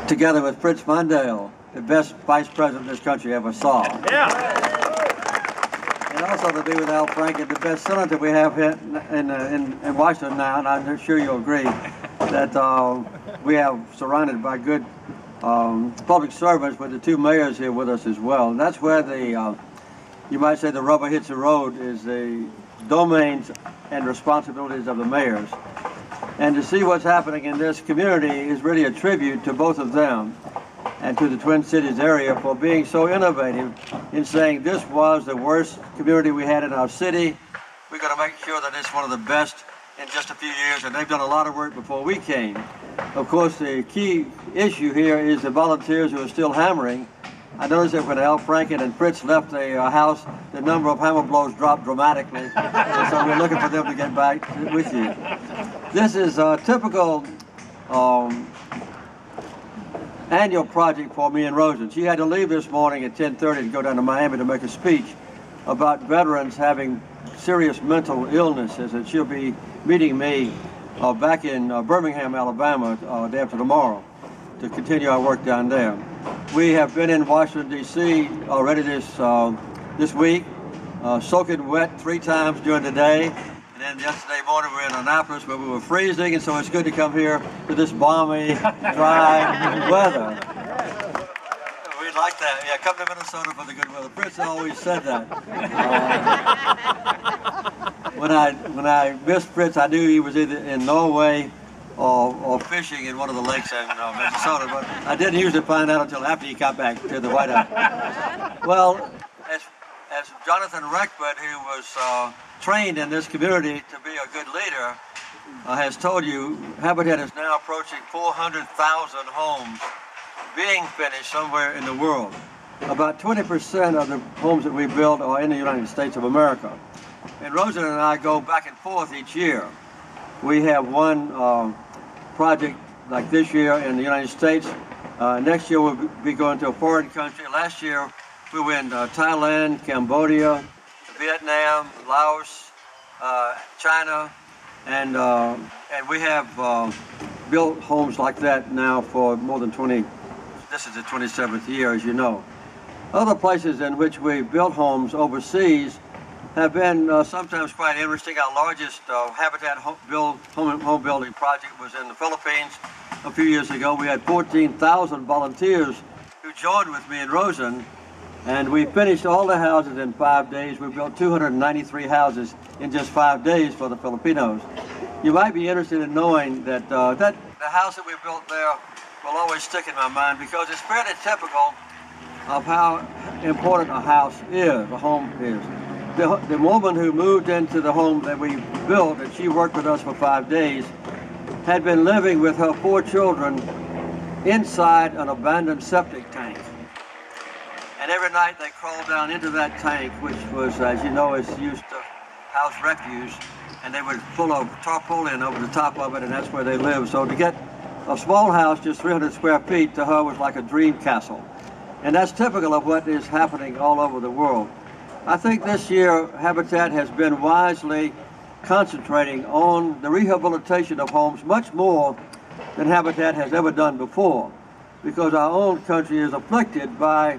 together with Fritz Mondale, the best vice president this country ever saw. Yeah. And also to be with Al Franken, the best senator we have here in Washington now, and I'm sure you'll agree that we have surrounded by good public servants, with the two mayors here with us as well. And that's where the, you might say, the rubber hits the road, is the domains and responsibilities of the mayors. And to see what's happening in this community is really a tribute to both of them and to the Twin Cities area for being so innovative in saying this was the worst community we had in our city. We're going to make sure that it's one of the best in just a few years, and they've done a lot of work before we came. Of course, the key issue here is the volunteers who are still hammering. I noticed that when Al Franken and Fritz left the house, the number of hammer blows dropped dramatically. And so we're looking for them to get back with you. This is a typical annual project for me and Rosen. She had to leave this morning at 10:30 to go down to Miami to make a speech about veterans having serious mental illnesses, and she'll be meeting me back in Birmingham, Alabama, day after tomorrow to continue our work down there. We have been in Washington, D.C. already this week, soaking wet 3 times during the day. And then yesterday morning we were in Annapolis where we were freezing, and so it's good to come here to this balmy, dry weather. We like that. Yeah, come to Minnesota for the good weather. Fritz always said that. When I missed Fritz, I knew he was either in Norway or fishing in one of the lakes in Minnesota, but I didn't usually find out until after he got back to the White House. Well, as Jonathan Reckford, who was trained in this community to be a good leader, has told you, Habitat is now approaching 400,000 homes being finished somewhere in the world. About 20% of the homes that we build are in the United States of America. And Rosen and I go back and forth each year. We have one project like this year in the United States. Next year we'll be going to a foreign country. Last year we were in Thailand, Cambodia, Vietnam, Laos, China, and we have built homes like that now for more than 20, this is the 27th year, as you know. Other places in which we built homes overseas have been sometimes quite interesting. Our largest Habitat home building project was in the Philippines a few years ago. We had 14,000 volunteers who joined with me and Rosen, and we finished all the houses in 5 days. We built 293 houses in just 5 days for the Filipinos. You might be interested in knowing that the house that we built there will always stick in my mind because it's fairly typical of how important a house is, a home is. The woman who moved into the home that we built, and she worked with us for 5 days, had been living with her 4 children inside an abandoned septic tank. And every night they crawled down into that tank, which was, as you know, is used to house refuse, and they would pull a tarpaulin over the top of it, and that's where they lived. So to get a small house, just 300 square feet, to her was like a dream castle. And that's typical of what is happening all over the world. I think this year Habitat has been wisely concentrating on the rehabilitation of homes much more than Habitat has ever done before, because our own country is afflicted by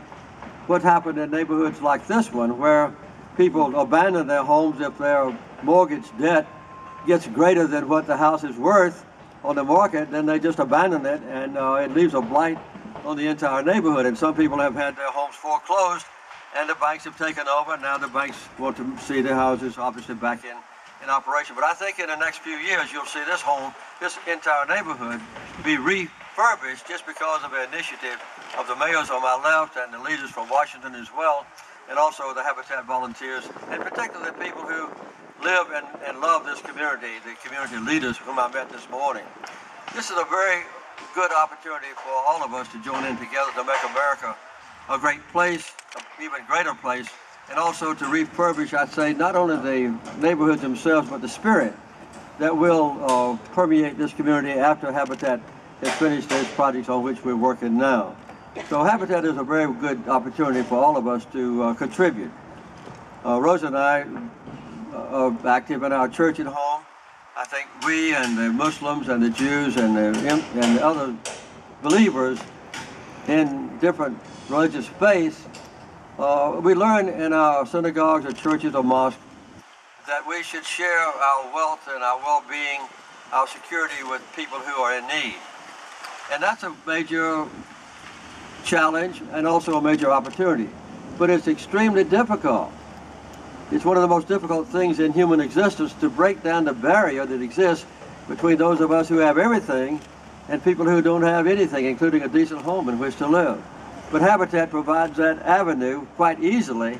what happened in neighborhoods like this one, where people abandon their homes if their mortgage debt gets greater than what the house is worth on the market. Then they just abandon it, and it leaves a blight on the entire neighborhood. And some people have had their homes foreclosed, and the banks have taken over. Now the banks want to see their houses obviously back in operation. But I think in the next few years you'll see this entire neighborhood be refurbished just because of the initiative of the mayors on my left and the leaders from Washington as well, and also the Habitat volunteers, and particularly the people who live and love this community, the community leaders whom I met this morning. This is a very good opportunity for all of us to join in together to make America a great place, an even greater place, and also to refurbish, I'd say, not only the neighborhoods themselves, but the spirit that will permeate this community after Habitat has finished those projects on which we're working now. So Habitat is a very good opportunity for all of us to contribute. Rosa and I are active in our church at home. I think we and the Muslims and the Jews and the other believers in different religious faiths, we learn in our synagogues or churches or mosques that we should share our wealth and our well-being, our security with people who are in need. And that's a major challenge and also a major opportunity. But it's extremely difficult. It's one of the most difficult things in human existence to break down the barrier that exists between those of us who have everything and people who don't have anything, including a decent home in which to live. But Habitat provides that avenue quite easily.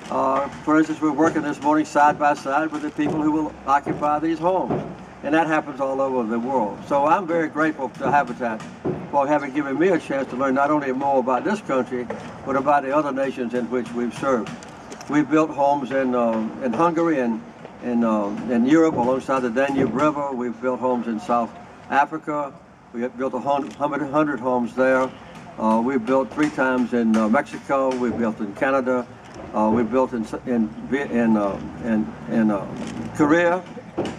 For instance, we're working this morning side by side with the people who will occupy these homes. And that happens all over the world. So I'm very grateful to Habitat for having given me a chance to learn not only more about this country, but about the other nations in which we've served. We've built homes in Hungary and in Europe alongside the Danube River. We've built homes in South Africa. We have built 100 homes there. We've built 3 times in Mexico. We've built in Canada. We've built in Korea.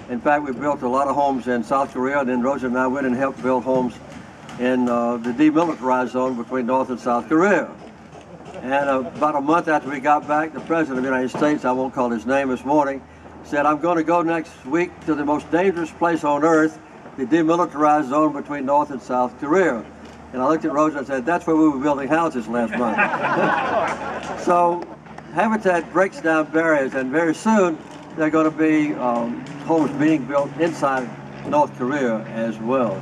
In fact, we built a lot of homes in South Korea, and then Rosa and I went and helped build homes in the demilitarized zone between North and South Korea. And about a month after we got back, the President of the United States, I won't call his name this morning, said, I'm going to go next week to the most dangerous place on earth, the demilitarized zone between North and South Korea. And I looked at Rosa and said, that's where we were building houses last month. So Habitat breaks down barriers, and very soon there are going to be homes being built inside North Korea as well.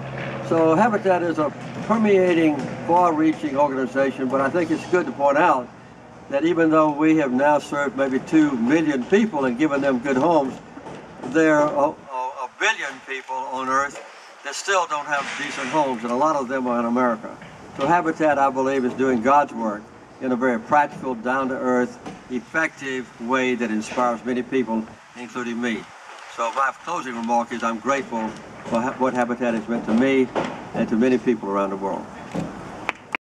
So Habitat is a permeating, far-reaching organization, but I think it's good to point out that even though we have now served maybe 2 million people and given them good homes, there are a billion people on Earth that still don't have decent homes, and a lot of them are in America. So Habitat, I believe, is doing God's work in a very practical, down-to-earth, effective way that inspires many people, including me. So my closing remark is I'm grateful for what Habitat has meant to me and to many people around the world.